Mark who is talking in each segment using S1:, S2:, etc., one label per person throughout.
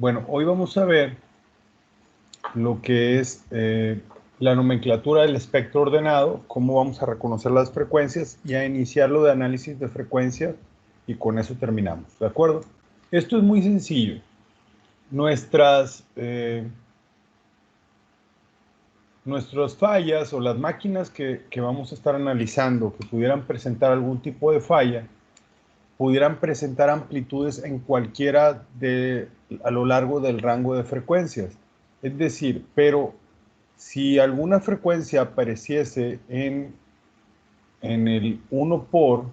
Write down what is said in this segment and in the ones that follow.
S1: Bueno, hoy vamos a ver lo que es la nomenclatura del espectro ordenado, cómo vamos a reconocer las frecuencias y a iniciar lo de análisis de frecuencia y con eso terminamos, ¿de acuerdo? Esto es muy sencillo. Nuestras fallas o las máquinas que vamos a estar analizando que pudieran presentar algún tipo de falla, pudieran presentar amplitudes en cualquiera a lo largo del rango de frecuencias. Es decir, pero si alguna frecuencia apareciese en el 1 por,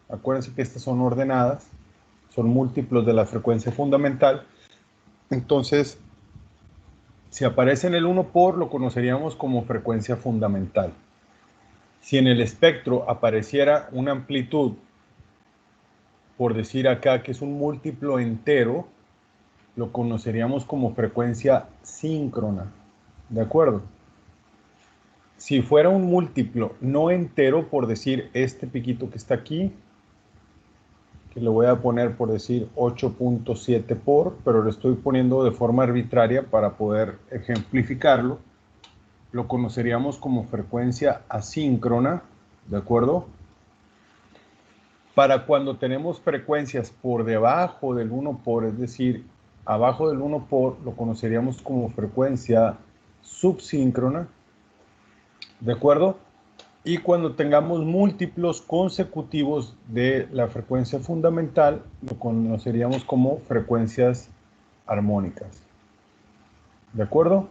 S1: acuérdense que estas son ordenadas, son múltiplos de la frecuencia fundamental, entonces si aparece en el 1 por, lo conoceríamos como frecuencia fundamental. Si en el espectro apareciera una amplitud, por decir acá que es un múltiplo entero, lo conoceríamos como frecuencia síncrona, ¿de acuerdo? Si fuera un múltiplo no entero, por decir este piquito que está aquí, que le voy a poner por decir 8.7 por, pero lo estoy poniendo de forma arbitraria para poder ejemplificarlo, lo conoceríamos como frecuencia asíncrona, ¿de acuerdo? Para cuando tenemos frecuencias por debajo del 1 por, es decir, abajo del 1 por, lo conoceríamos como frecuencia subsíncrona, ¿de acuerdo? Y cuando tengamos múltiplos consecutivos de la frecuencia fundamental, lo conoceríamos como frecuencias armónicas, ¿de acuerdo?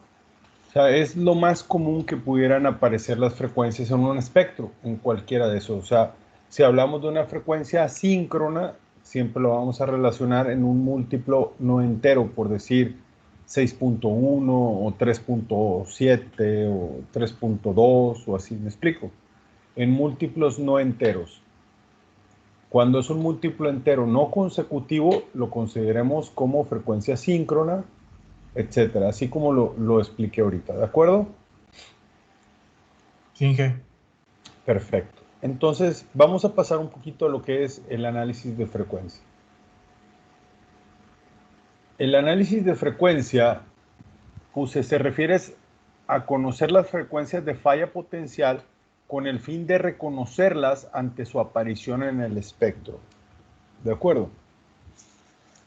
S1: O sea, es lo más común que pudieran aparecer las frecuencias en un espectro, en cualquiera de esos. O sea, si hablamos de una frecuencia asíncrona, siempre lo vamos a relacionar en un múltiplo no entero, por decir 6.1 o 3.7 o 3.2 o así, ¿me explico? En múltiplos no enteros. Cuando es un múltiplo entero no consecutivo, lo consideremos como frecuencia síncrona, etcétera, así como lo expliqué ahorita, ¿de acuerdo?
S2: Sí, Inge.
S1: Perfecto. Entonces, vamos a pasar un poquito a lo que es el análisis de frecuencia. El análisis de frecuencia, pues, se refiere a conocer las frecuencias de falla potencial con el fin de reconocerlas ante su aparición en el espectro. ¿De acuerdo?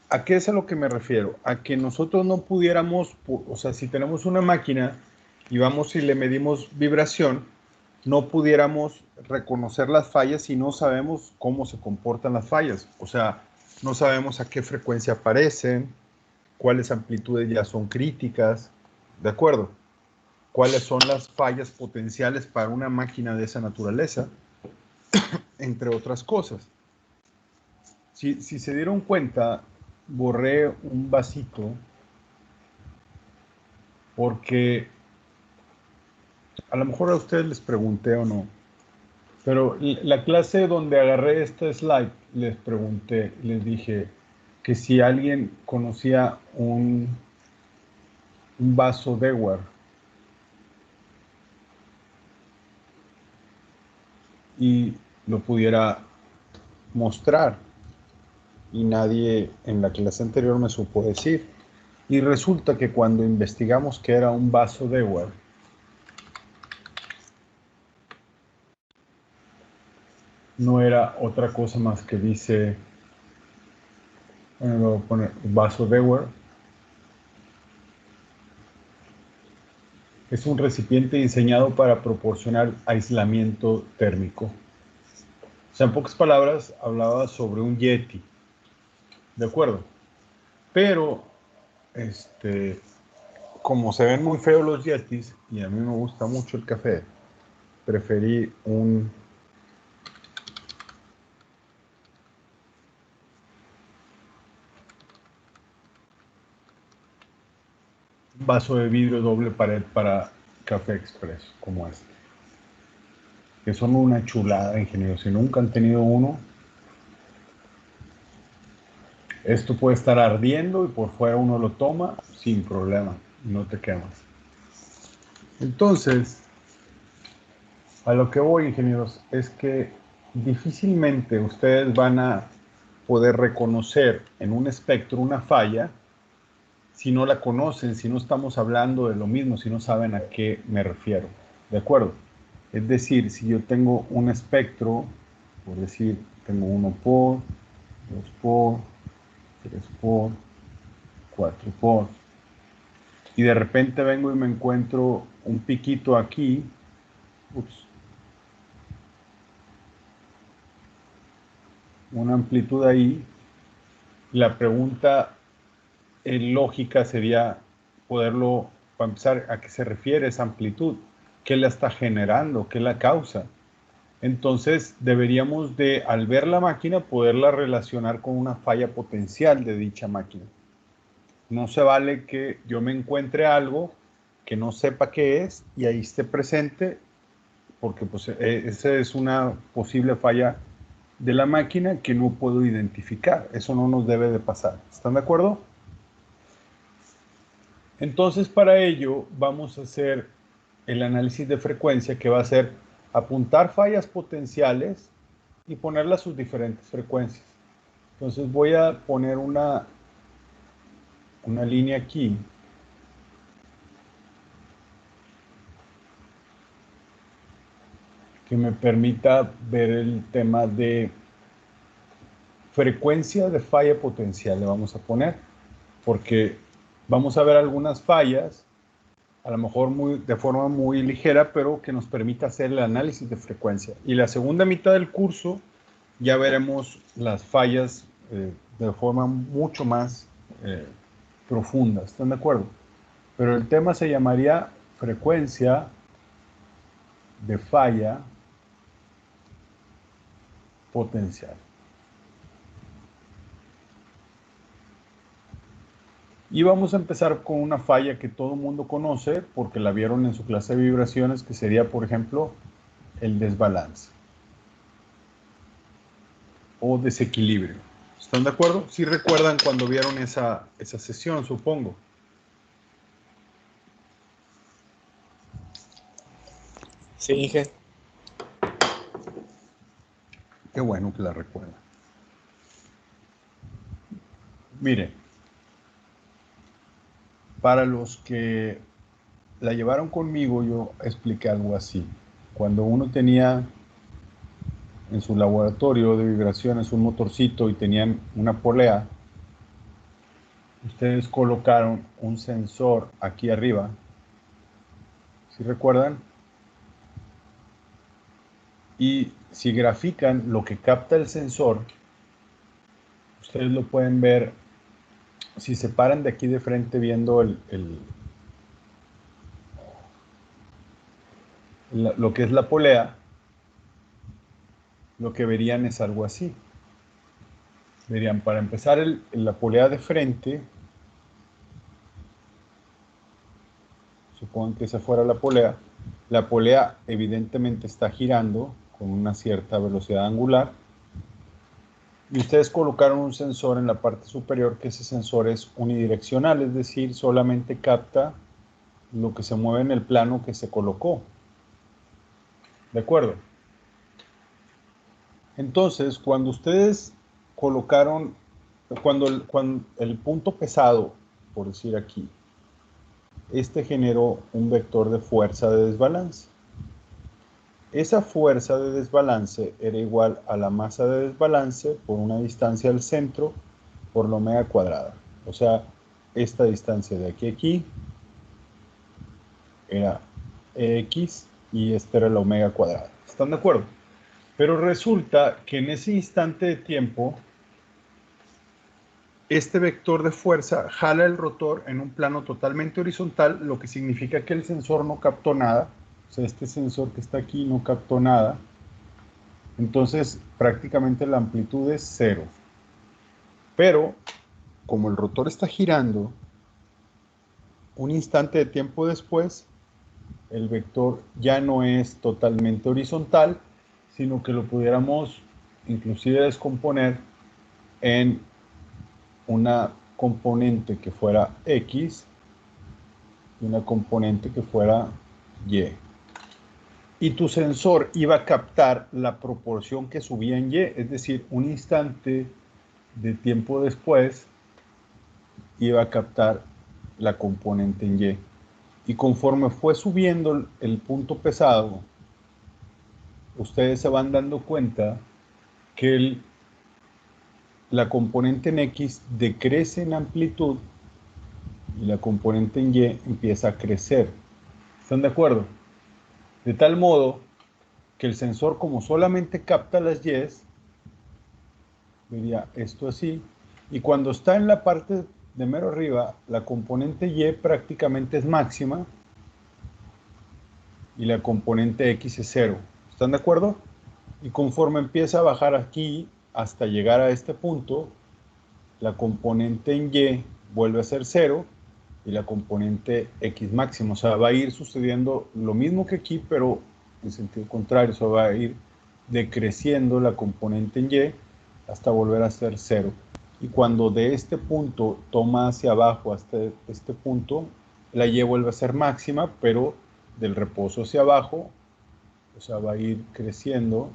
S1: ¿A qué es a lo que me refiero? A que nosotros no pudiéramos, o sea, si tenemos una máquina y vamos y le medimos vibración, no pudiéramos reconocer las fallas si no sabemos cómo se comportan las fallas. O sea, no sabemos a qué frecuencia aparecen, cuáles amplitudes ya son críticas, ¿de acuerdo? Cuáles son las fallas potenciales para una máquina de esa naturaleza, entre otras cosas. Si se dieron cuenta, borré un vasito porque a lo mejor a ustedes les pregunté o no, pero la clase donde agarré esta slide, les pregunté, les dije que si alguien conocía un vaso Dewar y lo pudiera mostrar, y nadie en la clase anterior me supo decir. Y resulta que cuando investigamos que era un vaso Dewar, no era otra cosa más que dice, bueno, voy a poner vaso Dewar. Es un recipiente diseñado para proporcionar aislamiento térmico. O sea, en pocas palabras, hablaba sobre un Yeti. ¿De acuerdo? Pero, como se ven muy feos los Yetis, y a mí me gusta mucho el café, preferí un vaso de vidrio doble pared para café expreso, como este. Que son una chulada, ingenieros. Si nunca han tenido uno, esto puede estar ardiendo y por fuera uno lo toma sin problema, no te quemas. Entonces, a lo que voy, ingenieros, es que difícilmente ustedes van a poder reconocer en un espectro una falla si no la conocen, si no estamos hablando de lo mismo, si no saben a qué me refiero. ¿De acuerdo? Es decir, si yo tengo un espectro, por decir, tengo 1 por, 2 por, 3 por, 4 por, y de repente vengo y me encuentro un piquito aquí, una amplitud ahí, la pregunta lógica sería poderlo, para empezar, ¿a qué se refiere esa amplitud? ¿Qué la está generando? ¿Qué la causa? Entonces deberíamos de, al ver la máquina, poderla relacionar con una falla potencial de dicha máquina. No se vale que yo me encuentre algo que no sepa qué es y ahí esté presente, porque pues, esa es una posible falla de la máquina que no puedo identificar. Eso no nos debe de pasar. ¿Están de acuerdo? Entonces, para ello vamos a hacer el análisis de frecuencia, que va a ser apuntar fallas potenciales y ponerlas a sus diferentes frecuencias. Entonces voy a poner una línea aquí que me permita ver el tema de frecuencia de falla potencial, le vamos a poner, porque vamos a ver algunas fallas, a lo mejor de forma muy ligera, pero que nos permita hacer el análisis de frecuencia. Y la segunda mitad del curso ya veremos las fallas de forma mucho más profunda. ¿Están de acuerdo? Pero el tema se llamaría frecuencia de falla potencial. Y vamos a empezar con una falla que todo el mundo conoce porque la vieron en su clase de vibraciones, que sería, por ejemplo, el desbalance o desequilibrio. ¿Están de acuerdo? Sí recuerdan cuando vieron esa sesión, supongo.
S2: Sí, Inge.
S1: Qué bueno que la recuerdan. Mire, para los que la llevaron conmigo, yo expliqué algo así. Cuando uno tenía en su laboratorio de vibraciones un motorcito y tenían una polea, ustedes colocaron un sensor aquí arriba. ¿Sí recuerdan? Y si grafican lo que capta el sensor, ustedes lo pueden ver. Si se paran de aquí de frente viendo lo que es la polea, lo que verían es algo así. Verían, para empezar, la polea de frente, supongan que esa fuera la polea evidentemente está girando con una cierta velocidad angular, y ustedes colocaron un sensor en la parte superior, que ese sensor es unidireccional, es decir, solamente capta lo que se mueve en el plano que se colocó. ¿De acuerdo? Entonces, cuando ustedes colocaron, cuando el punto pesado, por decir aquí, este generó un vector de fuerza de desbalance. Esa fuerza de desbalance era igual a la masa de desbalance por una distancia al centro por la omega cuadrada. O sea, esta distancia de aquí a aquí era x y esta era la omega cuadrada. ¿Están de acuerdo? Pero resulta que en ese instante de tiempo, este vector de fuerza jala el rotor en un plano totalmente horizontal, lo que significa que el sensor no captó nada. O sea, este sensor que está aquí no captó nada. Entonces, prácticamente la amplitud es cero. Pero, como el rotor está girando, un instante de tiempo después, el vector ya no es totalmente horizontal, sino que lo pudiéramos inclusive descomponer en una componente que fuera X y una componente que fuera Y. Y tu sensor iba a captar la proporción que subía en Y, es decir, un instante de tiempo después iba a captar la componente en Y. Y conforme fue subiendo el punto pesado, ustedes se van dando cuenta que la componente en X decrece en amplitud y la componente en Y empieza a crecer. ¿Están de acuerdo? De tal modo que el sensor, como solamente capta las Y's, vería esto así, y cuando está en la parte de mero arriba, la componente Y prácticamente es máxima y la componente X es cero. ¿Están de acuerdo? Y conforme empieza a bajar aquí hasta llegar a este punto, la componente en Y vuelve a ser cero y la componente X máximo. O sea, va a ir sucediendo lo mismo que aquí, pero en sentido contrario. O sea, va a ir decreciendo la componente en Y hasta volver a ser cero. Y cuando de este punto toma hacia abajo hasta este punto, la Y vuelve a ser máxima, pero del reposo hacia abajo, o sea, va a ir creciendo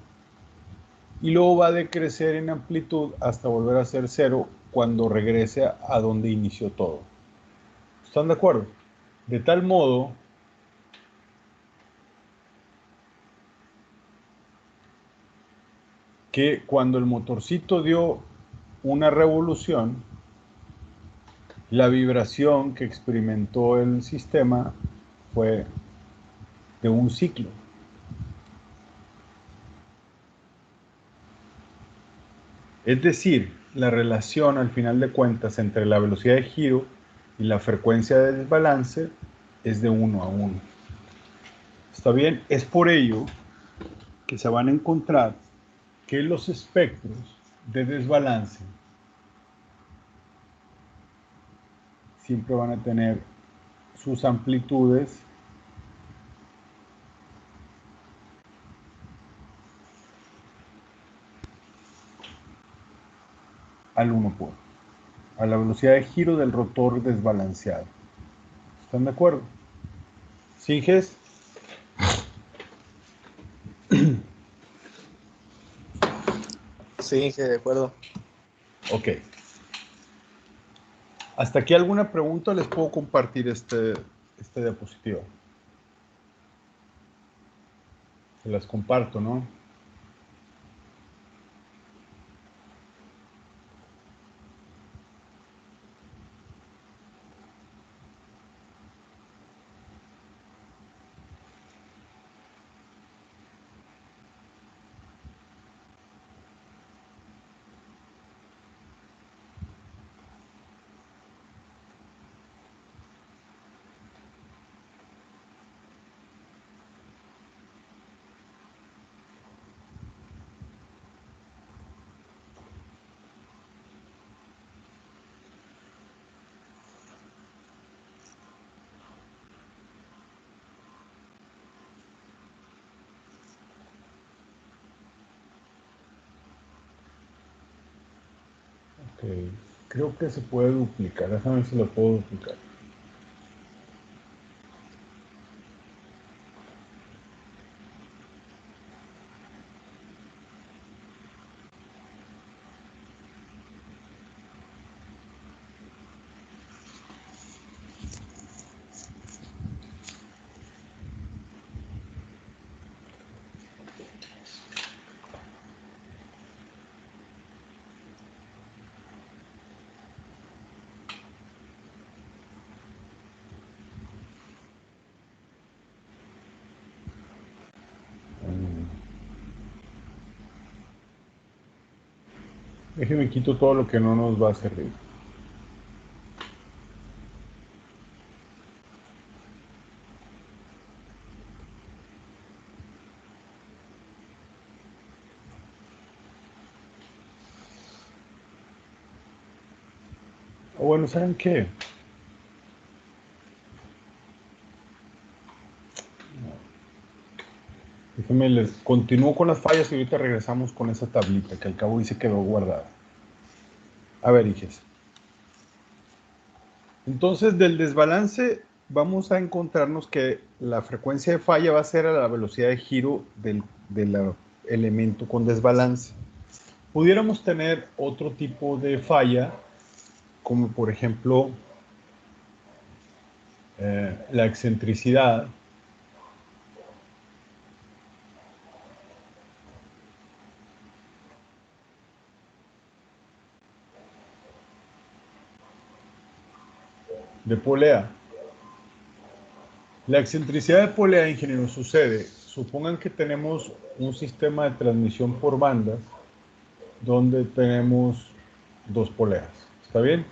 S1: y luego va a decrecer en amplitud hasta volver a ser cero cuando regrese a donde inició todo. ¿Están de acuerdo? De tal modo que cuando el motorcito dio una revolución, la vibración que experimentó el sistema fue de un ciclo. Es decir, la relación al final de cuentas entre la velocidad de giro y la frecuencia de desbalance es de 1 a 1. ¿Está bien? Es por ello que se van a encontrar que los espectros de desbalance siempre van a tener sus amplitudes al 1 por a la velocidad de giro del rotor desbalanceado. ¿Están de acuerdo? ¿Sigues?
S2: Sí, Inge, de acuerdo.
S1: Ok. ¿Hasta aquí alguna pregunta? Les puedo compartir este diapositivo. Se las comparto, ¿no? Ok. Creo que se puede duplicar. Déjame ver si lo puedo duplicar. Déjenme quito todo lo que no nos va a servir. O bueno, ¿saben qué? Déjenme les continúo con las fallas y ahorita regresamos con esa tablita que al cabo dice quedó guardada. A ver, hijes. Entonces, del desbalance vamos a encontrarnos que la frecuencia de falla va a ser a la velocidad de giro del elemento con desbalance. Pudiéramos tener otro tipo de falla, como por ejemplo la excentricidad de polea. La excentricidad de polea, ingeniero, sucede. Supongan que tenemos un sistema de transmisión por bandas donde tenemos dos poleas. ¿Está bien?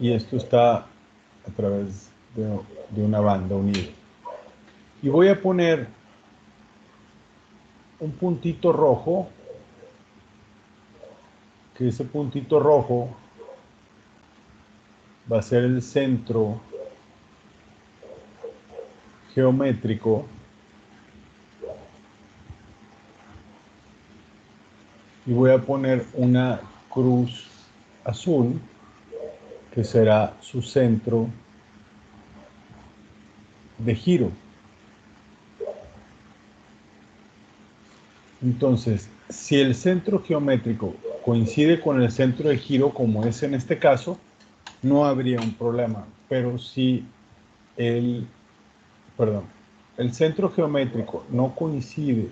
S1: Y esto está a través de una banda unida. Y voy a poner un puntito rojo, que ese puntito rojo va a ser el centro geométrico y voy a poner una cruz azul que será su centro de giro. Entonces, si el centro geométrico coincide con el centro de giro, como es en este caso, no habría un problema. Pero si el centro geométrico no coincide,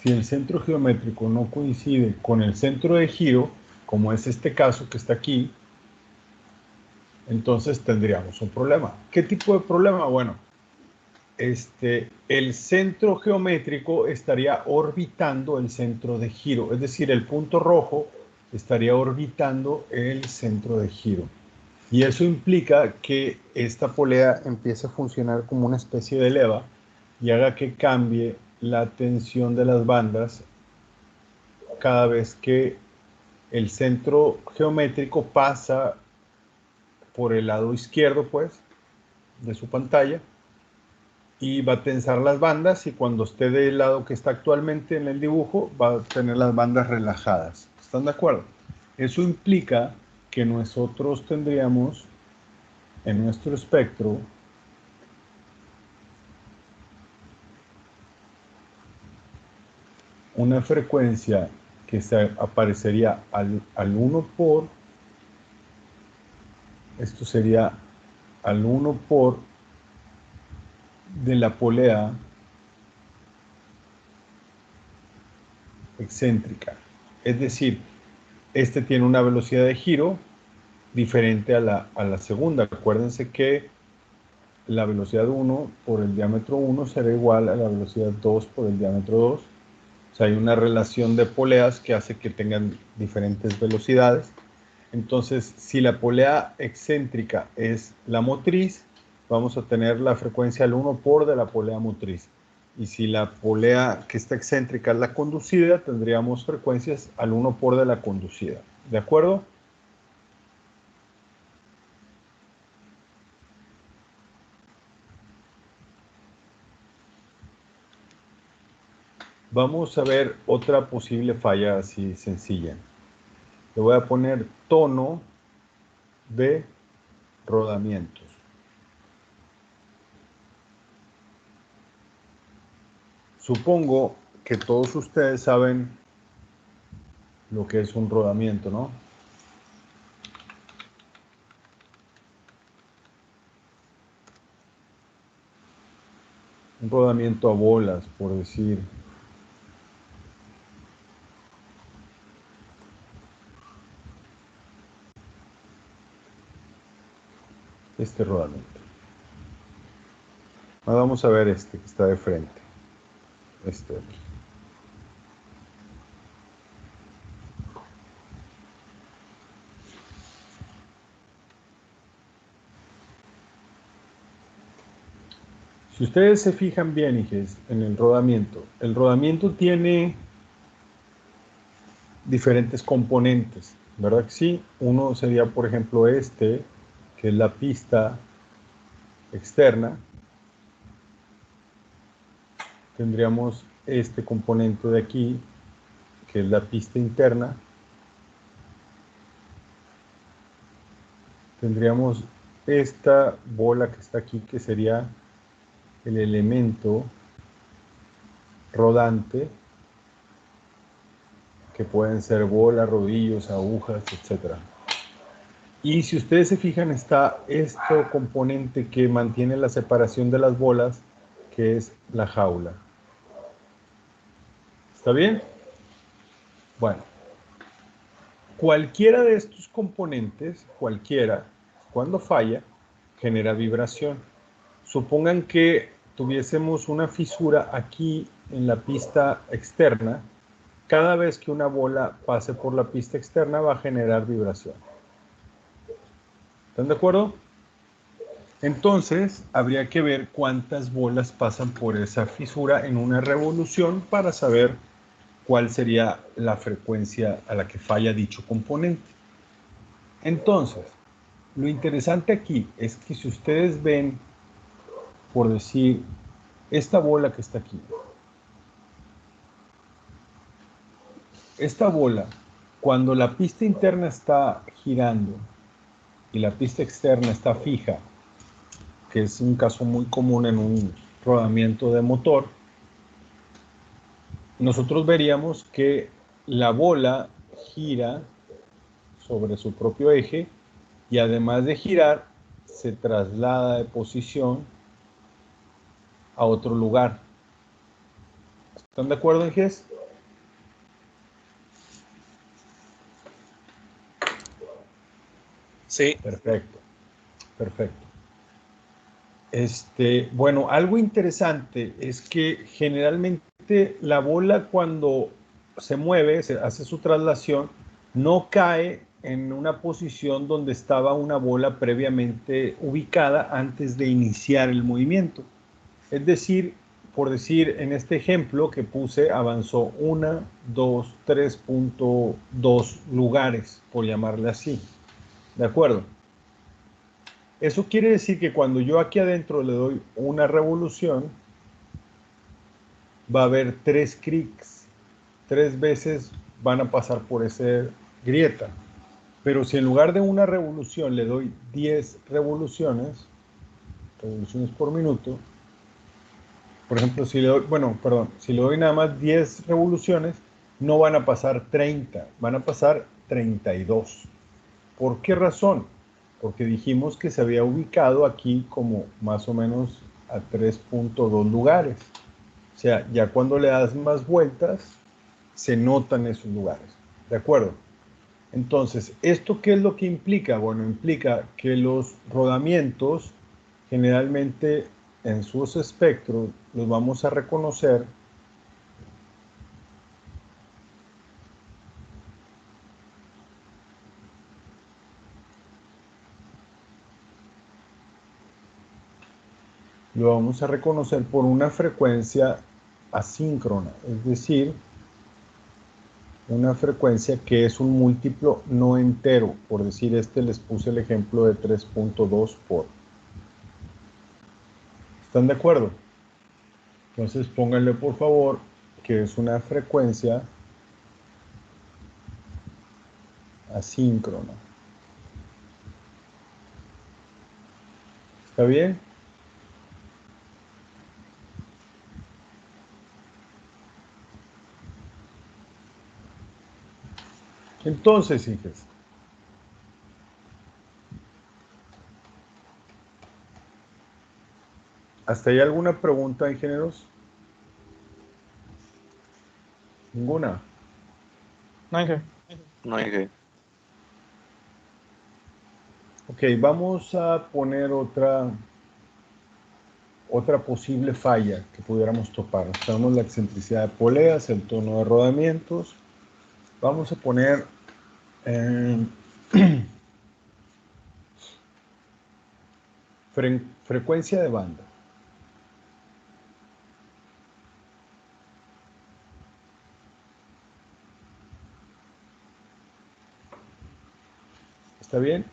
S1: si el centro geométrico no coincide con el centro de giro, como es este caso que está aquí, entonces tendríamos un problema. ¿Qué tipo de problema? Bueno, el centro geométrico estaría orbitando el centro de giro, es decir, el punto rojo estaría orbitando el centro de giro. Y eso implica que esta polea empiece a funcionar como una especie de leva y haga que cambie la tensión de las bandas cada vez que el centro geométrico pasa por el lado izquierdo, pues, de su pantalla y va a tensar las bandas y cuando esté del lado que está actualmente en el dibujo va a tener las bandas relajadas. ¿Están de acuerdo? Eso implica que nosotros tendríamos en nuestro espectro una frecuencia que aparecería al 1 por, esto sería al 1 por de la polea excéntrica. Es decir, este tiene una velocidad de giro diferente a la segunda. Acuérdense que la velocidad 1 por el diámetro 1 será igual a la velocidad 2 por el diámetro 2. O sea, hay una relación de poleas que hace que tengan diferentes velocidades. Entonces, si la polea excéntrica es la motriz, vamos a tener la frecuencia al 1 por de la polea motriz. Y si la polea que está excéntrica es la conducida, tendríamos frecuencias al 1 por de la conducida. ¿De acuerdo? Vamos a ver otra posible falla así sencilla. Le voy a poner tono de rodamientos. Supongo que todos ustedes saben lo que es un rodamiento, ¿no? Un rodamiento a bolas, por decir. Este rodamiento. Ahora vamos a ver este que está de frente. Este otro. Si ustedes se fijan bien, hijes, en el rodamiento tiene diferentes componentes, ¿verdad que sí? Uno sería, por ejemplo, este, que es la pista externa. Tendríamos este componente de aquí, que es la pista interna. Tendríamos esta bola que está aquí, que sería el elemento rodante, que pueden ser bolas, rodillos, agujas, etc. Y si ustedes se fijan, está este componente que mantiene la separación de las bolas, que es la jaula. ¿Está bien? Bueno, cualquiera de estos componentes, cualquiera, cuando falla, genera vibración. Supongan que tuviésemos una fisura aquí en la pista externa. Cada vez que una bola pase por la pista externa va a generar vibración. ¿Están de acuerdo? Entonces, habría que ver cuántas bolas pasan por esa fisura en una revolución para saber cuál sería la frecuencia a la que falla dicho componente. Entonces, lo interesante aquí es que si ustedes ven, por decir, esta bola que está aquí, esta bola, cuando la pista interna está girando y la pista externa está fija, que es un caso muy común en un rodamiento de motor, nosotros veríamos que la bola gira sobre su propio eje y además de girar, se traslada de posición a otro lugar. ¿Están de acuerdo, Inges?
S2: Sí.
S1: Perfecto, perfecto. Bueno, algo interesante es que generalmente la bola cuando se mueve, se hace su traslación, no cae en una posición donde estaba una bola previamente ubicada antes de iniciar el movimiento. Es decir, por decir, en este ejemplo que puse, avanzó 1, 2, 3.2 lugares, por llamarle así. ¿De acuerdo? Eso quiere decir que cuando yo aquí adentro le doy una revolución, va a haber 3 clics. 3 veces van a pasar por esa grieta. Pero si en lugar de una revolución le doy 10 revoluciones por minuto, por ejemplo, si le doy, si le doy nada más 10 revoluciones, no van a pasar 30, van a pasar 32. ¿Por qué razón? Porque dijimos que se había ubicado aquí como más o menos a 3.2 lugares. O sea, ya cuando le das más vueltas, se notan esos lugares. ¿De acuerdo? Entonces, ¿esto qué es lo que implica? Bueno, implica que los rodamientos generalmente en sus espectros los vamos a reconocer por una frecuencia asíncrona, es decir, una frecuencia que es un múltiplo no entero. Por decir, les puse el ejemplo de 3.2 por. ¿Están de acuerdo? Entonces pónganle por favor que es una frecuencia asíncrona. ¿Está bien? Entonces, hijas, ¿hasta ahí alguna pregunta, ingenieros? ¿Ninguna?
S2: No hay que. No hay que.
S1: Ok, vamos a poner otra posible falla que pudiéramos topar. Tenemos la excentricidad de poleas, el tono de rodamientos. Vamos a poner frecuencia de banda. ¿Está bien?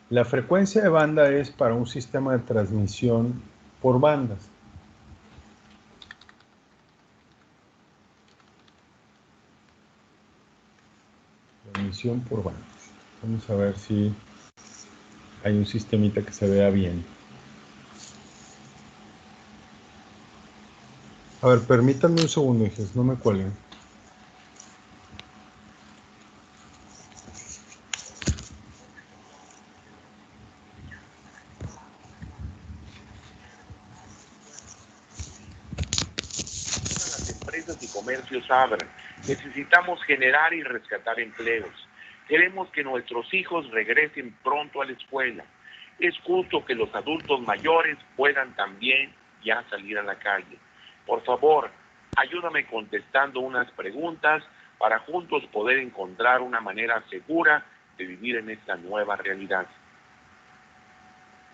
S1: La frecuencia de banda es para un sistema de transmisión por bandas. Transmisión por bandas. Vamos a ver si hay un sistemita que se vea bien. A ver, permítanme un segundo, hijos, no me cuelguen.
S3: y comercios abran. Necesitamos generar y rescatar empleos. Queremos que nuestros hijos regresen pronto a la escuela. Es justo que los adultos mayores puedan también ya salir a la calle. Por favor, ayúdame contestando unas preguntas para juntos poder encontrar una manera segura de vivir en esta nueva realidad.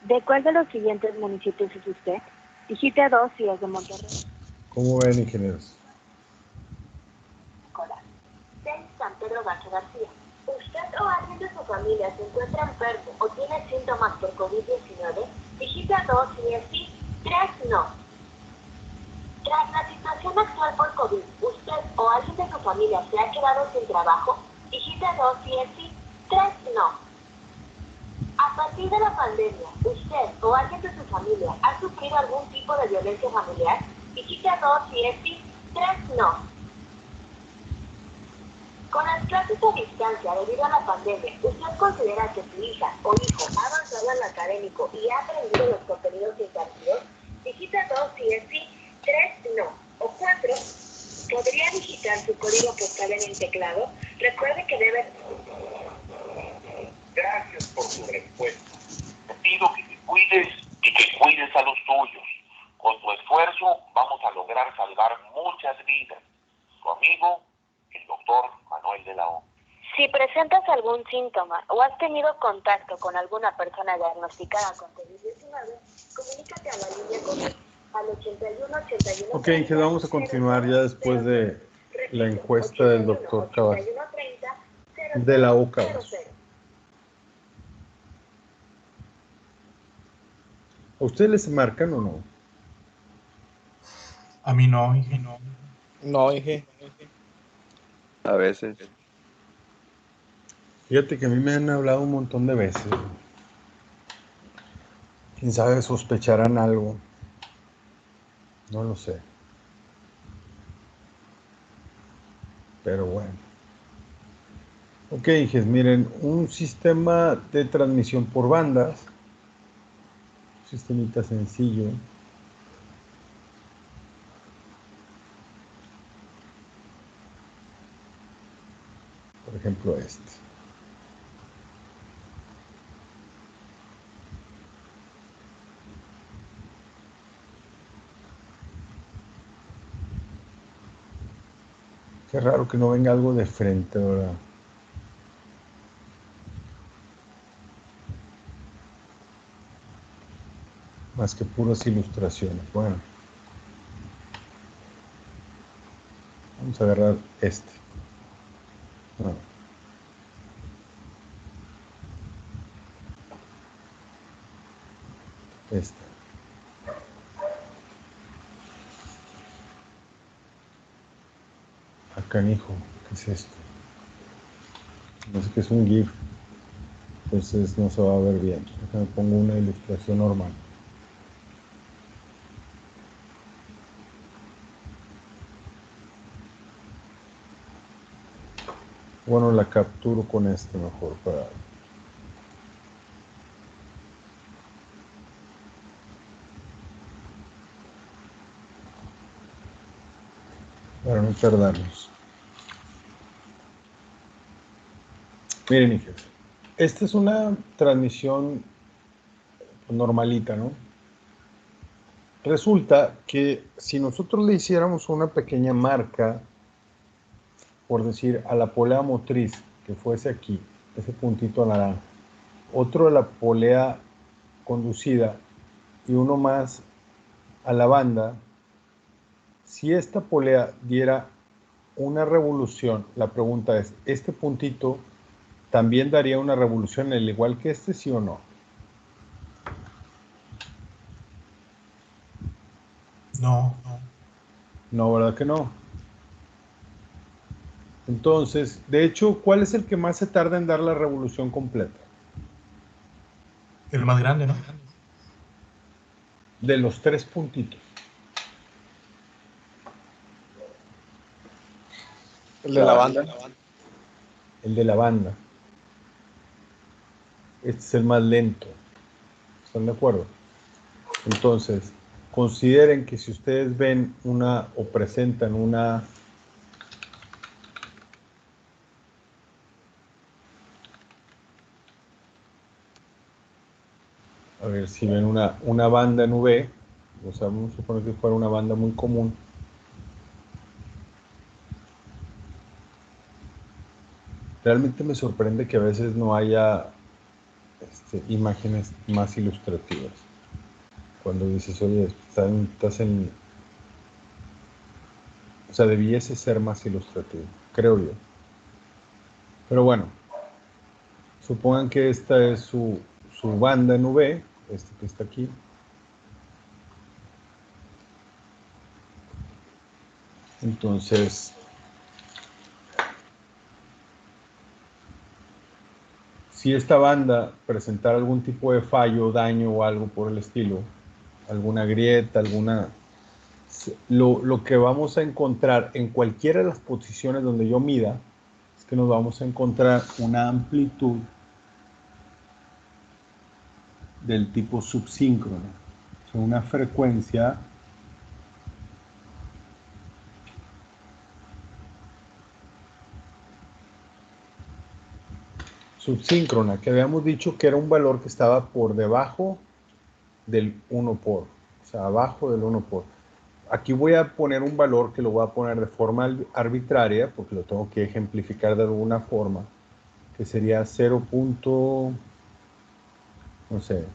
S4: ¿De cuál de los siguientes municipios es usted? Digite 2 si es de Monterrey.
S1: ¿Cómo ven, ingenieros?
S4: Nicolás. De San Pedro Garza García. ¿Usted o alguien de su familia se encuentra enfermo o tiene síntomas por COVID-19? Digite 2 si es sí, 3 no. Tras la situación actual por COVID, ¿usted o alguien de su familia se ha quedado sin trabajo? Digite 2 si es sí, 3 no. A partir de la pandemia, ¿usted o alguien de su familia ha sufrido algún tipo de violencia familiar? Digite 2 si es sí, 3 no. Con las clases a distancia debido a la pandemia, ¿usted considera que su hija o hijo ha avanzado en lo académico y ha aprendido los contenidos impartidos? Digite 2 si es sí, 3 no. O 4. ¿Podría digitar su código postal en el teclado? Recuerde que debe...
S3: Gracias por su respuesta. Te pido que te cuides y que cuides a los tuyos. Con tu esfuerzo vamos a lograr salvar muchas vidas. Tu amigo, el doctor Manuel de la O.
S4: Si presentas algún síntoma o has tenido contacto con alguna persona diagnosticada con COVID-19, comunícate a la línea COVID al 8181.
S1: Ok, que vamos a continuar ya después de la encuesta del doctor Cabal. De la O Cabal. ¿A ustedes les marcan o no?
S2: A mí no, Inge.
S5: No, Inge.
S2: A veces.
S1: Fíjate que a mí me han hablado un montón de veces. Quién sabe, sospecharán algo. No lo sé. Pero bueno. Ok, hijes, miren, un sistema de transmisión por bandas. Un sistemita sencillo. Por ejemplo, este. Qué raro que no venga algo de frente, ¿verdad? Más que puras ilustraciones. Bueno. Vamos a agarrar este. No. Este. Acá, hijo, ¿qué es esto? No sé qué es un GIF. Entonces no se va a ver bien. Déjame pongo una ilustración normal. Bueno, la capturo con este mejor para no tardarnos. Miren, hijos, esta es una transmisión normalita, ¿no? Resulta que si nosotros le hiciéramos una pequeña marca, por decir, a la polea motriz, que fuese aquí, ese puntito naranja, otro a la polea conducida y uno más a la banda, si esta polea diera una revolución, la pregunta es, ¿este puntito también daría una revolución al igual que este, sí o no?
S2: No.
S1: No, ¿verdad que no? Entonces, de hecho, ¿cuál es el que más se tarda en dar la revolución completa?
S2: El más grande, ¿no?
S1: De los tres puntitos.
S5: El de la banda.
S1: El de la banda. Este es el más lento. ¿Están de acuerdo? Entonces, consideren que si ustedes ven una o presentan una a ver si ven una banda en V, o sea, vamos a suponer que fuera una banda muy común. Realmente me sorprende que a veces no haya imágenes más ilustrativas. Cuando dices, oye, estás en... O sea, debiese ser más ilustrativo, creo yo. Pero bueno, supongan que esta es su banda en V, este que está aquí. Entonces, si esta banda presentara algún tipo de fallo, daño o algo por el estilo, alguna grieta, lo que vamos a encontrar en cualquiera de las posiciones donde yo mida es que nos vamos a encontrar una amplitud del tipo subsíncrono, o sea, una frecuencia subsíncrona, que habíamos dicho que era un valor que estaba por debajo del 1 por, o sea, abajo del 1 por. Aquí voy a poner un valor que lo voy a poner de forma arbitraria, porque lo tengo que ejemplificar de alguna forma, que sería 0. No sé,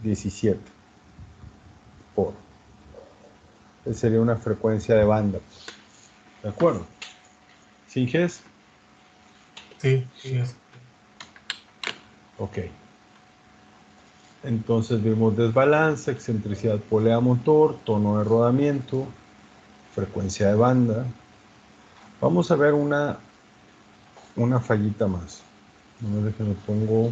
S1: 17 por. Esa sería una frecuencia de banda. ¿De acuerdo? ¿Sí, Ges?
S2: Sí, sí es.
S1: Ok. Entonces vimos desbalance, excentricidad polea motor, tono de rodamiento, frecuencia de banda. Vamos a ver una fallita más. No me dejen, pongo...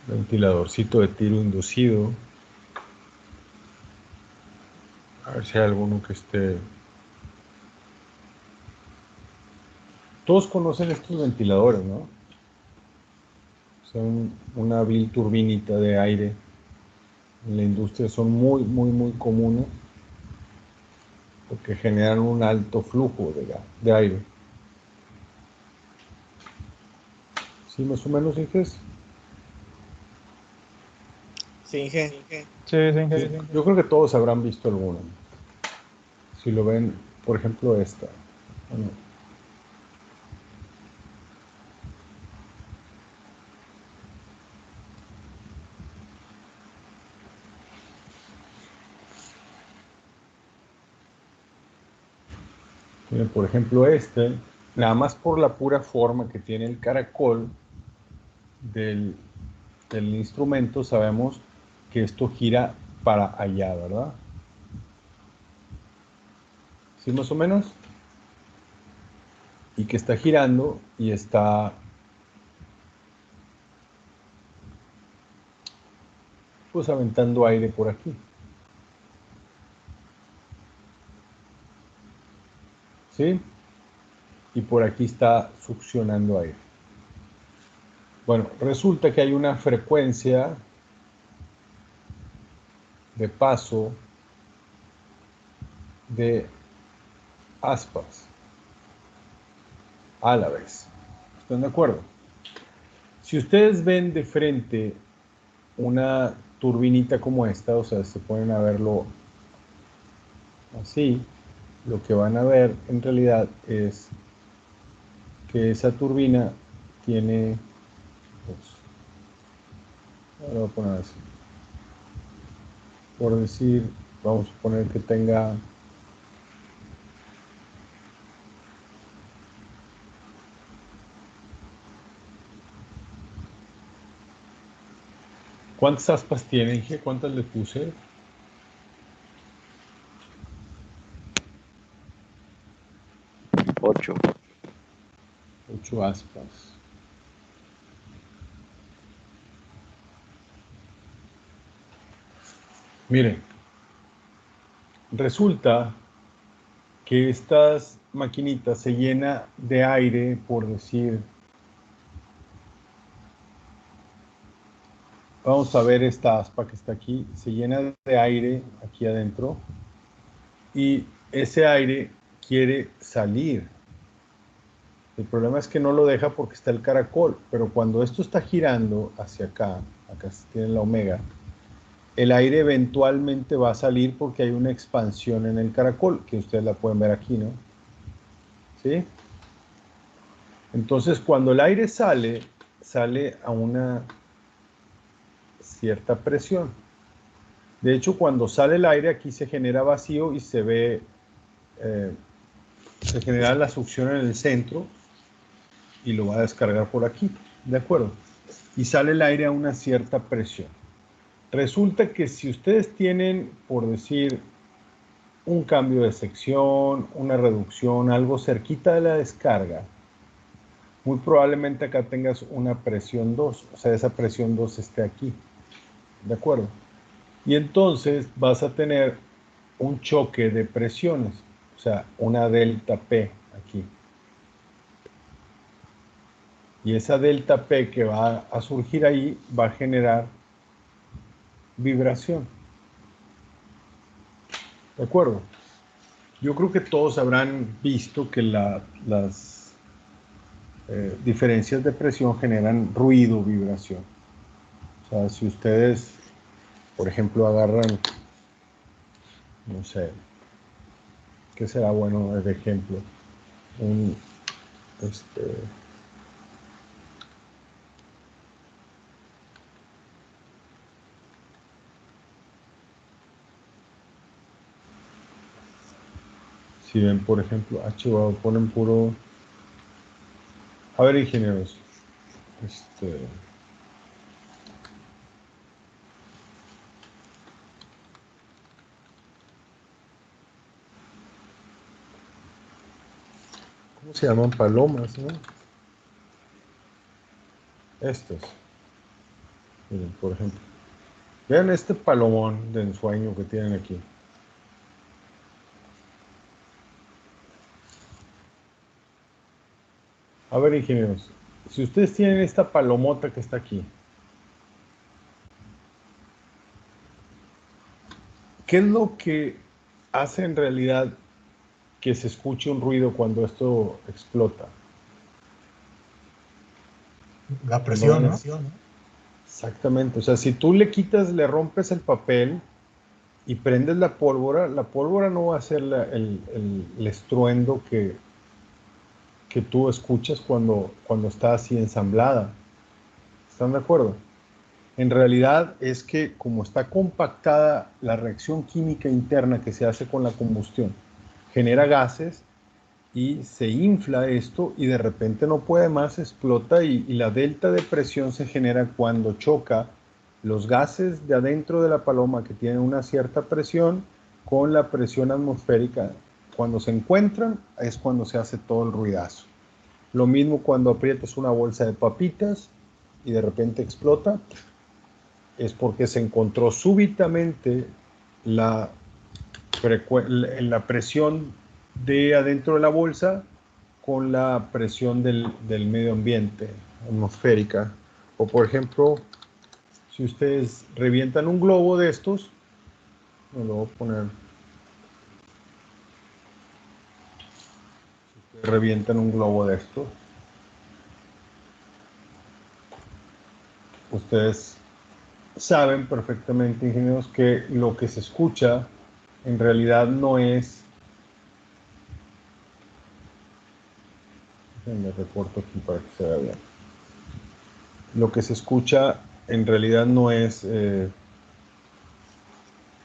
S1: Ventiladorcito de tiro inducido. A ver si hay alguno que esté... Todos conocen estos ventiladores, ¿no? Son una vil turbinita de aire. En la industria son muy, muy, muy comunes porque generan un alto flujo de aire. ¿Sí, más o menos, Inges?
S5: Sí, Inge.
S6: Sí, sí,
S1: Sí, yo creo que todos habrán visto alguno. Si lo ven, por ejemplo, esta. Bueno, miren, por ejemplo, nada más por la pura forma que tiene el caracol del instrumento, sabemos que esto gira para allá, ¿verdad? ¿Sí, más o menos? Y que está girando y está pues aventando aire por aquí. ¿Sí? Y por aquí está succionando aire. Bueno, resulta que hay una frecuencia de paso de aspas a la vez. ¿Están de acuerdo? Si ustedes ven de frente una turbinita como esta, o sea, se ponen a verlo así, lo que van a ver en realidad es que esa turbina tiene, pues, lo voy a poner así, por decir, vamos a poner que tenga ¿cuántas aspas tiene? Dije, ¿cuántas le puse?
S2: 8.
S1: 8 aspas. Miren, resulta que estas maquinitas se llena de aire, por decir, vamos a ver esta aspa que está aquí, se llena de aire aquí adentro y ese aire quiere salir. El problema es que no lo deja porque está el caracol, pero cuando esto está girando hacia acá, acá tiene la omega, el aire eventualmente va a salir porque hay una expansión en el caracol, que ustedes la pueden ver aquí, ¿no? ¿Sí? Entonces, cuando el aire sale, sale a una cierta presión. De hecho, cuando sale el aire, aquí se genera vacío y se ve, se genera la succión en el centro y lo va a descargar por aquí, ¿de acuerdo? Y sale el aire a una cierta presión. Resulta que si ustedes tienen, por decir, un cambio de sección, una reducción, algo cerquita de la descarga, muy probablemente acá tengas una presión 2, o sea, esa presión 2 esté aquí, ¿de acuerdo? Y entonces vas a tener un choque de presiones, o sea, una delta P aquí. Y esa delta P que va a surgir ahí va a generar vibración. ¿De acuerdo? Yo creo que todos habrán visto que las diferencias de presión generan ruido, vibración. O sea, si ustedes, por ejemplo, agarran, no sé, ¿qué será bueno de ejemplo? Si ven, por ejemplo, ponen puro... A ver, ingenieros. ¿Cómo se llaman? Palomas, ¿no? Estos. Miren, por ejemplo. Vean este palomón de ensueño que tienen aquí. A ver, ingenieros, si ustedes tienen esta palomota que está aquí, ¿qué es lo que hace en realidad que se escuche un ruido cuando esto explota?
S2: La presión, ¿no?
S1: Exactamente. O sea, si tú le quitas, le rompes el papel y prendes la pólvora no va a hacer el estruendo que tú escuchas cuando está así ensamblada. ¿Están de acuerdo? En realidad es que como está compactada la reacción química interna que se hace con la combustión, genera gases y se infla esto y de repente no puede más, explota y la delta de presión se genera cuando choca los gases de adentro de la paloma que tienen una cierta presión con la presión atmosférica. Cuando se encuentran es cuando se hace todo el ruidazo. Lo mismo cuando aprietas una bolsa de papitas y de repente explota, es porque se encontró súbitamente la presión de adentro de la bolsa con la presión del medio ambiente, atmosférica. O por ejemplo, si ustedes revientan un globo de estos, me lo voy a poner. Si ustedes revientan un globo de estos, ustedes saben perfectamente, ingenieros, que lo que se escucha en realidad no es... Me recorto aquí para que se vea bien. Lo que se escucha en realidad no es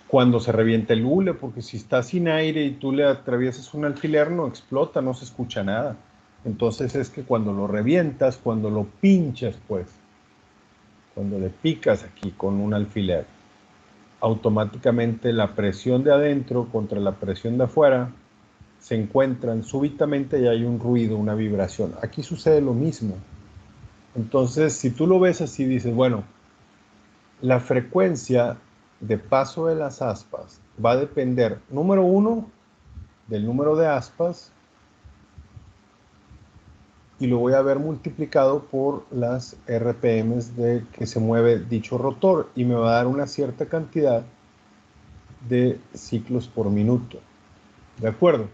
S1: cuando se revienta el hule, porque si está sin aire y tú le atraviesas un alfiler, no explota, no se escucha nada. Entonces es que cuando lo revientas, cuando lo pinchas, pues, cuando le picas aquí con un alfiler, automáticamente la presión de adentro contra la presión de afuera se encuentran súbitamente y hay un ruido, una vibración. Aquí sucede lo mismo. Entonces, si tú lo ves así, dices, bueno, la frecuencia de paso de las aspas va a depender, número uno, del número de aspas y lo voy a ver multiplicado por las RPMs de que se mueve dicho rotor y me va a dar una cierta cantidad de ciclos por minuto. ¿De acuerdo?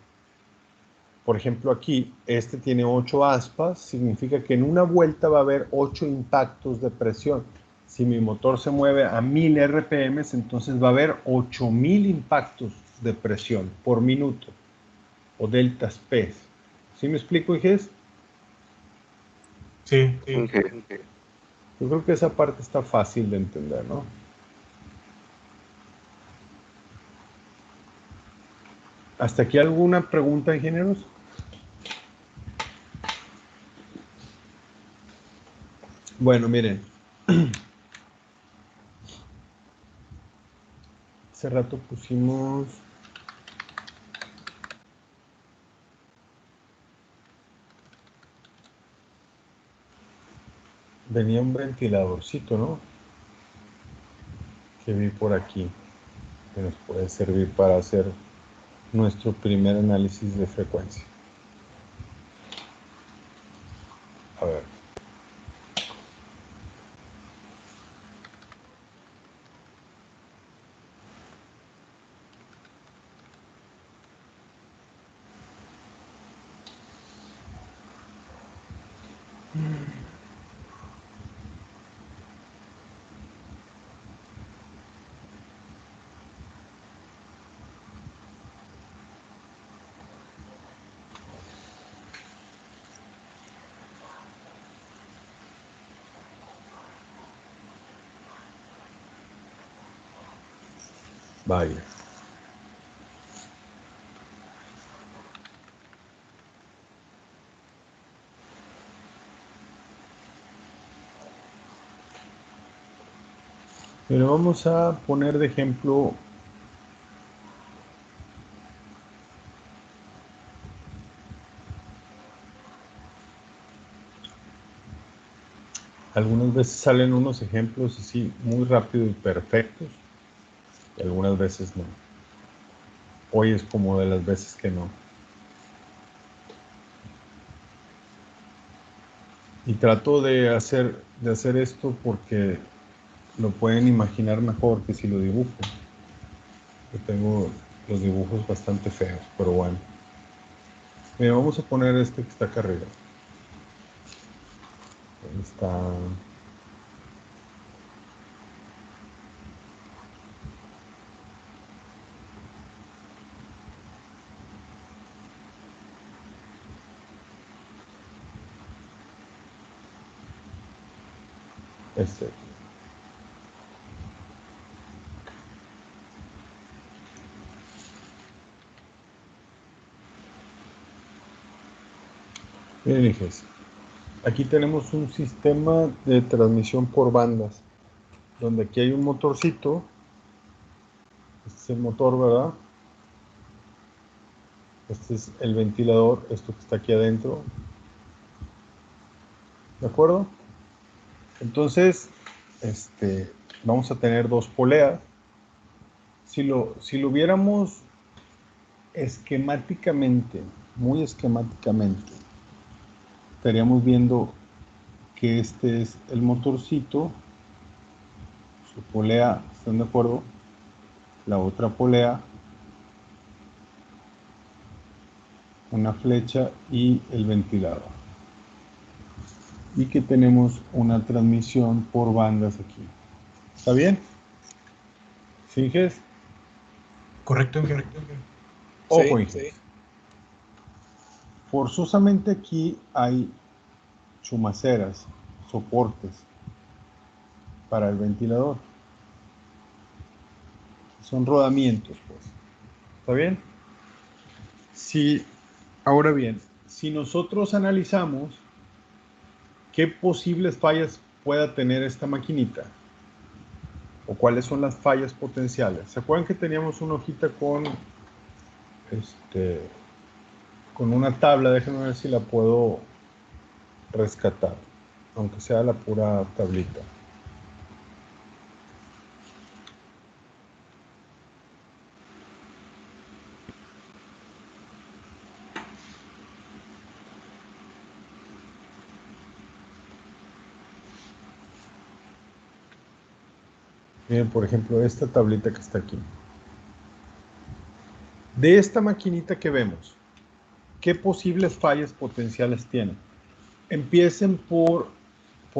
S1: Por ejemplo, aquí, este tiene 8 aspas, significa que en una vuelta va a haber 8 impactos de presión. Si mi motor se mueve a 1000 RPMs, entonces va a haber 8000 impactos de presión por minuto, o deltas P. ¿Sí me explico, Iges?
S2: Sí.
S1: Yo creo que esa parte está fácil de entender, ¿no? ¿Hasta aquí alguna pregunta, ingenieros? Bueno, miren. Hace rato pusimos... Venía un ventiladorcito, ¿no? Que vi por aquí. Que nos puede servir para hacer nuestro primer análisis de frecuencia. A ver. Vaya. Pero vamos a poner de ejemplo algunas veces salen unos ejemplos así muy rápido y perfectos y algunas veces no. Hoy es como de las veces que no. Y trato de hacer esto porque lo pueden imaginar mejor que si lo dibujo. Yo tengo los dibujos bastante feos, pero bueno. Mira, vamos a poner este que está acá arriba. Ahí está. Este. Miren, hijos, aquí tenemos un sistema de transmisión por bandas, donde aquí hay un motorcito. Este es el motor, ¿verdad? Este es el ventilador, esto que está aquí adentro. ¿De acuerdo? Entonces, vamos a tener dos poleas. Si lo viéramos esquemáticamente, muy esquemáticamente, estaríamos viendo que este es el motorcito, su polea, ¿están de acuerdo? La otra polea, una flecha y el ventilador. Y que tenemos una transmisión por bandas aquí. ¿Está bien? ¿Finges?
S2: Correcto.
S1: Ojo,
S5: Sí,
S1: Inges. Forzosamente aquí hay chumaceras, soportes para el ventilador. Son rodamientos, pues. ¿Está bien? Ahora bien, si nosotros analizamos qué posibles fallas pueda tener esta maquinita, o cuáles son las fallas potenciales. ¿Se acuerdan que teníamos una hojita con una tabla? Déjenme ver si la puedo rescatar, aunque sea la pura tablita. Miren, por ejemplo, esta tablita que está aquí. De esta maquinita que vemos, ¿qué posibles fallas potenciales tiene? Empiecen por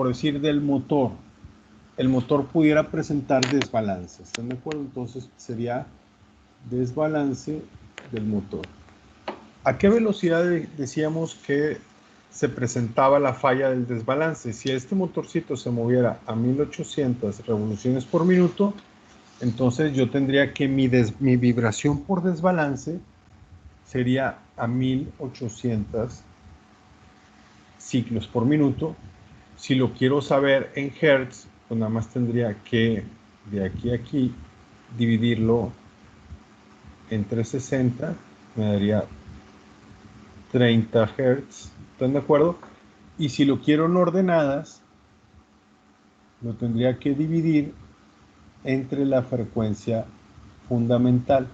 S1: decir del motor. El motor pudiera presentar desbalance. ¿Están de acuerdo? Entonces sería desbalance del motor. ¿A qué velocidad decíamos que se presentaba la falla del desbalance? Si este motorcito se moviera a 1800 revoluciones por minuto, entonces yo tendría que mi vibración por desbalance sería a 1800 ciclos por minuto. Si lo quiero saber en hertz, pues nada más tendría que de aquí a aquí dividirlo entre 60, me daría 30 hertz. ¿Están de acuerdo? Y si lo quiero en ordenadas, lo tendría que dividir entre la frecuencia fundamental.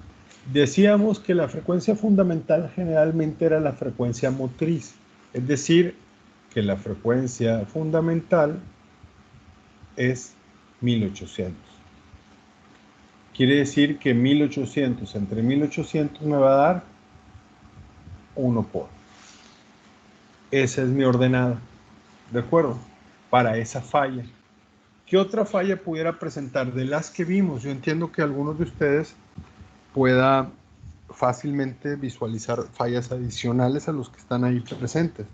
S1: Decíamos que la frecuencia fundamental generalmente era la frecuencia motriz, es decir, que la frecuencia fundamental es 1800. Quiere decir que 1800 entre 1800 me va a dar 1 por. Esa es mi ordenada, ¿de acuerdo? Para esa falla. ¿Qué otra falla pudiera presentar de las que vimos? Yo entiendo que algunos de ustedes pueda fácilmente visualizar fallas adicionales a los que están ahí presentes.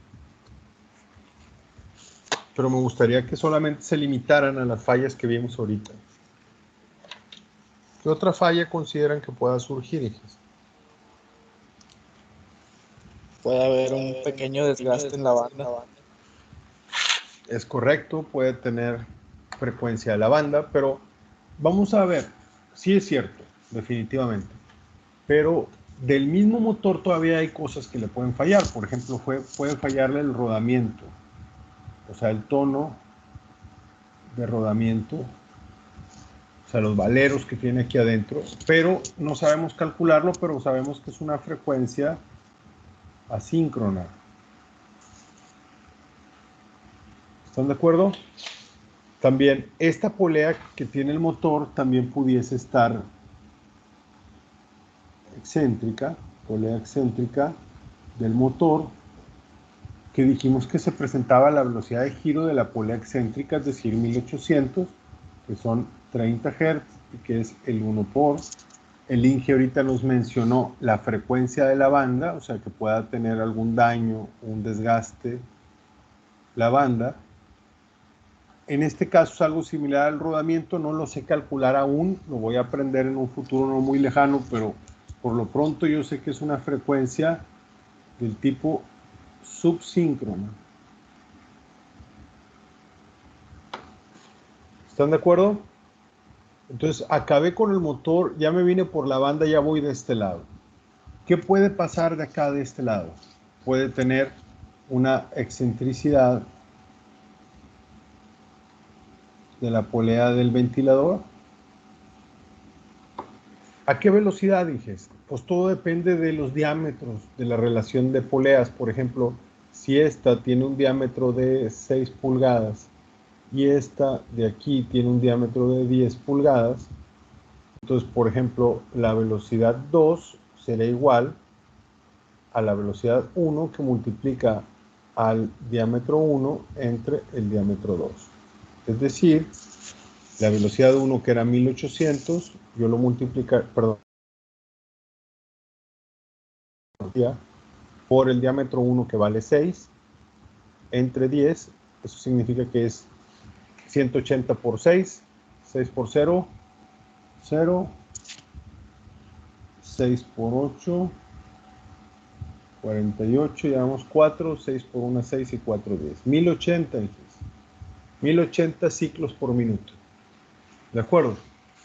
S1: Pero me gustaría que solamente se limitaran a las fallas que vimos ahorita. ¿Qué otra falla consideran que pueda surgir, hijas?
S5: Puede haber un pequeño desgaste en la banda.
S1: Es correcto, puede tener frecuencia de la banda, pero vamos a ver, sí es cierto, definitivamente. Pero del mismo motor todavía hay cosas que le pueden fallar. Por ejemplo, puede fallarle el rodamiento, o sea, el tono de rodamiento, o sea, los valeros que tiene aquí adentro, pero no sabemos calcularlo, pero sabemos que es una frecuencia asíncrona. ¿Están de acuerdo? También esta polea que tiene el motor también pudiese estar excéntrica, polea excéntrica del motor, que dijimos que se presentaba a la velocidad de giro de la polea excéntrica, es decir, 1800, que son 30 Hz y que es el 1 por. El Inge ahorita nos mencionó la frecuencia de la banda, o sea que pueda tener algún daño, un desgaste la banda. En este caso es algo similar al rodamiento, no lo sé calcular aún, lo voy a aprender en un futuro no muy lejano, pero por lo pronto yo sé que es una frecuencia del tipo subsíncrona. ¿Están de acuerdo? Entonces acabé con el motor, ya me vine por la banda, ya voy de este lado. ¿Qué puede pasar de acá de este lado? Puede tener una excentricidad de la polea del ventilador. ¿A qué velocidad dijes? Pues todo depende de los diámetros, de la relación de poleas. Por ejemplo, si esta tiene un diámetro de 6 pulgadas y esta de aquí tiene un diámetro de 10 pulgadas, entonces, por ejemplo, la velocidad 2 será igual a la velocidad 1 que multiplica al diámetro 1 entre el diámetro 2. Es decir, la velocidad 1 que era 1800, yo lo multiplico, perdón, por el diámetro 1 que vale 6, entre 10, eso significa que es 180 por 6, 6 por 0, 0, 6 por 8, 48, llevamos 4, 6 por 1, 6 y 4, 10. 1080, 1080 ciclos por minuto. ¿De acuerdo?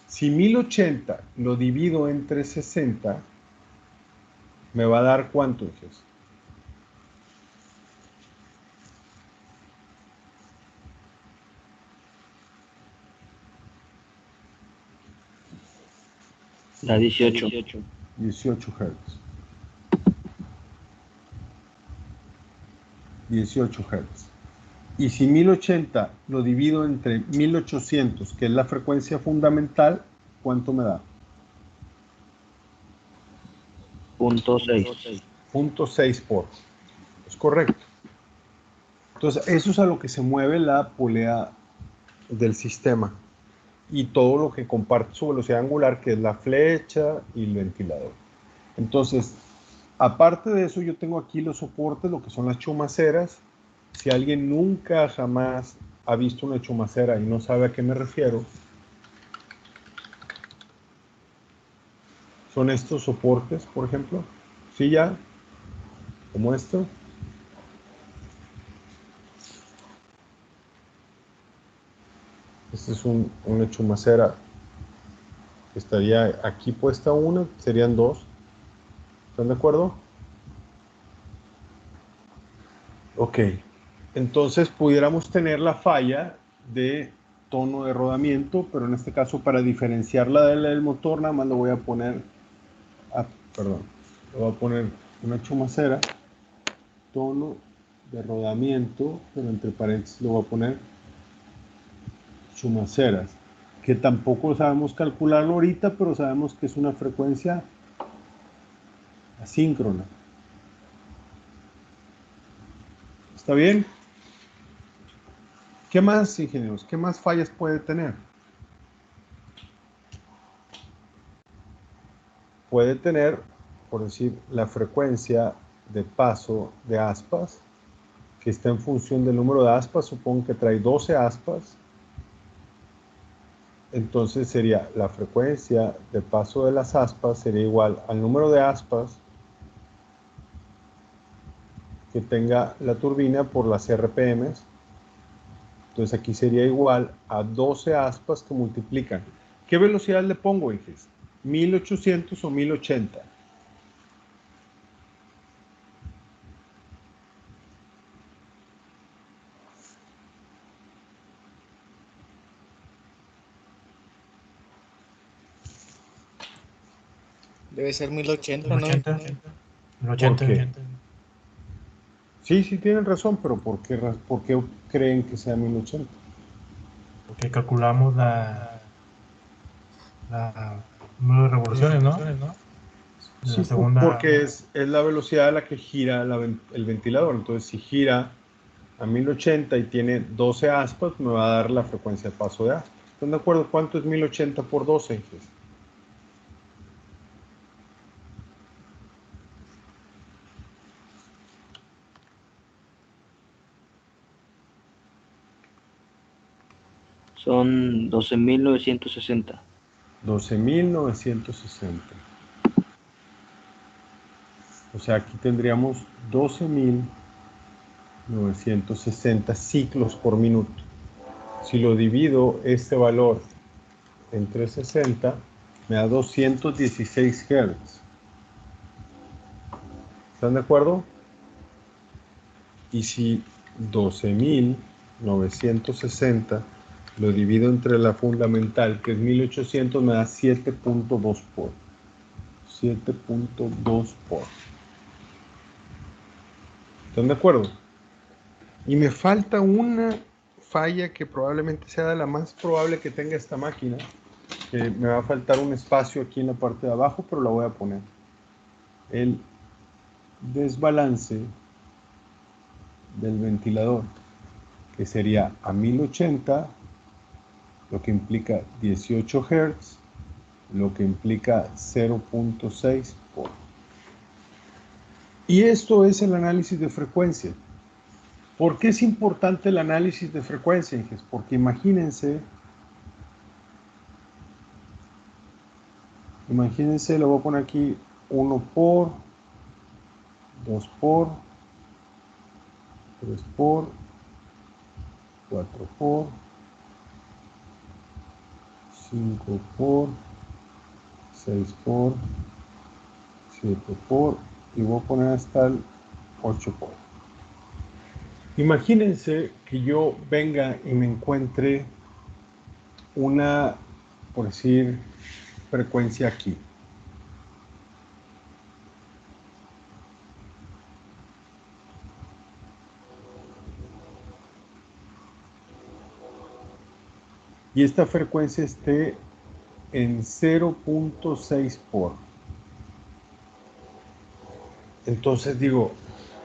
S1: Si 1080 lo divido entre 60, me va a dar ¿cuánto, hijos?
S6: Da 18.
S1: 18 Hz. 18 Hz. Y si 1080 lo divido entre 1800, que es la frecuencia fundamental, ¿cuánto me da?
S6: .6.
S1: 0.6 por. Es correcto. Entonces, eso es a lo que se mueve la polea del sistema. Y todo lo que comparte su velocidad angular, que es la flecha y el ventilador. Entonces, aparte de eso, yo tengo aquí los soportes, lo que son las chumaceras. Si alguien nunca jamás ha visto una chumacera y no sabe a qué me refiero, son estos soportes, por ejemplo. ¿Sí ya? Como esto. Esta es una chumacera. Estaría aquí puesta una, serían dos. ¿Están de acuerdo? Ok. Entonces pudiéramos tener la falla de tono de rodamiento, pero en este caso para diferenciarla del motor, nada más lo voy a poner, perdón, lo voy a poner una chumacera, tono de rodamiento, pero entre paréntesis lo voy a poner chumaceras, que tampoco sabemos calcularlo ahorita, pero sabemos que es una frecuencia asíncrona. ¿Está bien? ¿Qué más, ingenieros? ¿Qué más fallas puede tener? Puede tener, por decir, la frecuencia de paso de aspas, que está en función del número de aspas. Supongo que trae 12 aspas. Entonces sería la frecuencia de paso de las aspas sería igual al número de aspas que tenga la turbina por las RPMs. Entonces aquí sería igual a 12 aspas que multiplican. ¿Qué velocidad le pongo, Inges? ¿1800 o 1080?
S5: Debe ser 1080, ¿no?
S2: 1080.
S1: ¿Por
S2: 1080.
S1: qué? Sí, sí tienen razón, pero ¿por qué creen que sea 1080?
S2: Porque calculamos número de revoluciones, ¿no? De
S1: Sí,
S2: la segunda.
S1: porque es la velocidad a la que gira el ventilador. Entonces, si gira a 1080 y tiene 12 aspas, me va a dar la frecuencia de paso de aspas. ¿Están de acuerdo? ¿Cuánto es 1080 por 12, Inges?
S6: Son 12.960.
S1: 12.960. O sea, aquí tendríamos 12.960 ciclos por minuto. Si lo divido este valor entre 60, me da 216 Hz. ¿Están de acuerdo? Y si 12.960 lo divido entre la fundamental, que es 1800, me da 7.2 por. 7.2 por. ¿Están de acuerdo? Y me falta una falla que probablemente sea la más probable que tenga esta máquina, que me va a faltar un espacio aquí en la parte de abajo, pero la voy a poner. El desbalance del ventilador, que sería a 1080, lo que implica 18 Hz, lo que implica 0.6 por. Y esto es el análisis de frecuencia. ¿Por qué es importante el análisis de frecuencia, Inges? Porque imagínense, le voy a poner aquí 1 por, 2 por, 3 por, 4 por, 5 por, 6 por, 7 por, y voy a poner hasta el 8 por. Imagínense que yo venga y me encuentre una, por decir, frecuencia aquí. y esta frecuencia esté en 0.6 por. Entonces digo,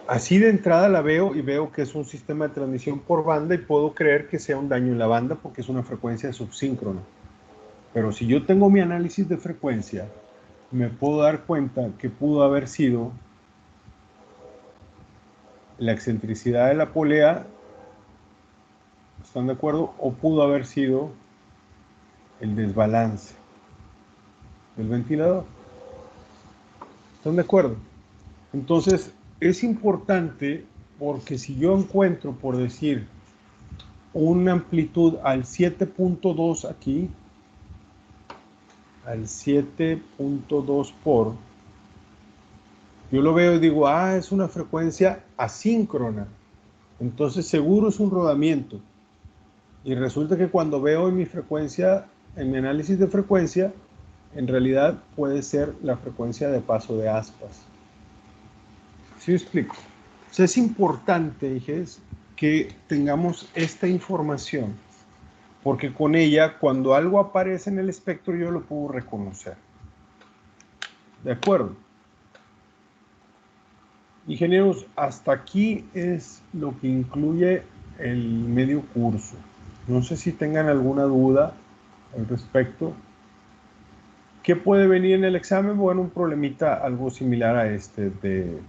S1: así de entrada la veo y veo que es un sistema de transmisión por banda y puedo creer que sea un daño en la banda porque es una frecuencia subsíncrona. Pero si yo tengo mi análisis de frecuencia, me puedo dar cuenta que pudo haber sido la excentricidad de la polea, ¿están de acuerdo? O pudo haber sido el desbalance del ventilador. ¿Están de acuerdo? Entonces, es importante porque si yo encuentro, por decir, una amplitud al 7.2 aquí, al 7.2 por, yo lo veo y digo, ah, es una frecuencia asíncrona. Entonces, seguro es un rodamiento. Y resulta que cuando veo en mi frecuencia, en mi análisis de frecuencia, en realidad puede ser la frecuencia de paso de aspas. ¿Sí me explico? O sea, es importante, hijes, que tengamos esta información, porque con ella, cuando algo aparece en el espectro, yo lo puedo reconocer. ¿De acuerdo? Ingenieros, hasta aquí es lo que incluye el medio curso. No sé si tengan alguna duda al respecto. ¿Qué puede venir en el examen? Bueno, un problemita algo similar a este de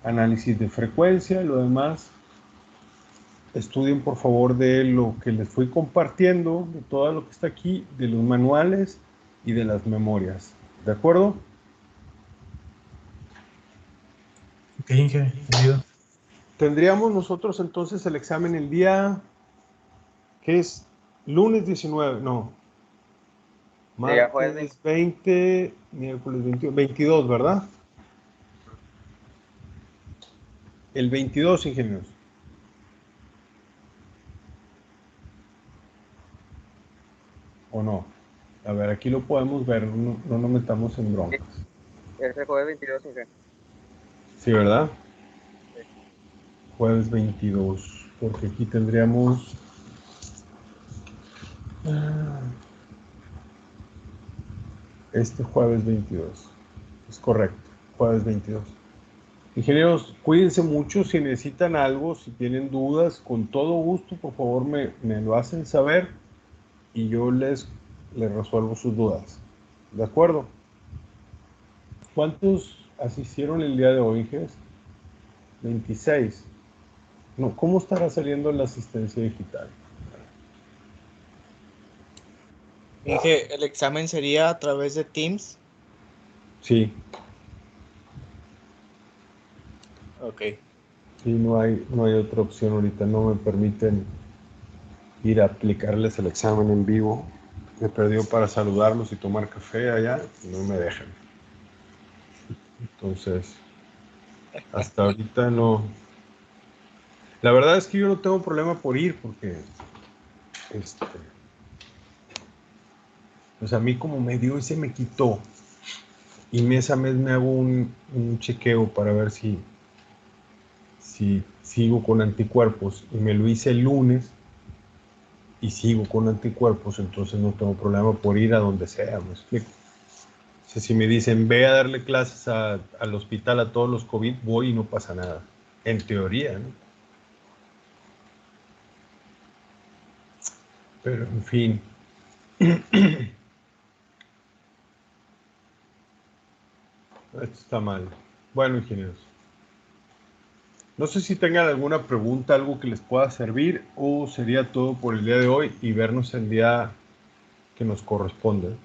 S1: análisis de frecuencia. Lo demás, estudien por favor de lo que les fui compartiendo, de todo lo que está aquí, de los manuales y de las memorias. ¿De acuerdo?
S2: Ok, Inge, entendido.
S1: Tendríamos nosotros entonces el examen el día, ¿qué es? Lunes 19, no. Martes 20, miércoles 21, 22, ¿verdad? El 22, ingenieros. ¿O no? A ver, aquí lo podemos ver, no nos metamos en broncas.
S7: Ese jueves 22, Inge.
S1: Sí, ¿verdad?
S7: Sí.
S1: Jueves 22, porque aquí tendríamos... Este jueves 22. Es correcto, jueves 22. Ingenieros, cuídense mucho. Si necesitan algo, si tienen dudas, con todo gusto, por favor me lo hacen saber y yo les resuelvo sus dudas. ¿De acuerdo? ¿Cuántos asistieron el día de hoy, Inges? 26. No, ¿cómo estará saliendo la asistencia digital?
S5: Inge, ¿el examen sería a través de Teams?
S1: Sí.
S5: Ok.
S1: Sí, no hay otra opción ahorita. No me permiten ir a aplicarles el examen en vivo. Me perdió para saludarlos y tomar café allá. No me dejan. Entonces, hasta ahorita no. La verdad es que yo no tengo problema por ir porque, pues a mí como me dio y se me quitó. Y mes a mes me hago un chequeo para ver si sigo con anticuerpos. Y me lo hice el lunes y sigo con anticuerpos, entonces no tengo problema por ir a donde sea, ¿me explico? O sea, si me dicen, ve a darle clases al hospital a todos los COVID, voy y no pasa nada. En teoría, ¿no? Pero, en fin. Esto está mal. Bueno, ingenieros. No sé si tengan alguna pregunta, algo que les pueda servir, o sería todo por el día de hoy y vernos el día que nos corresponde.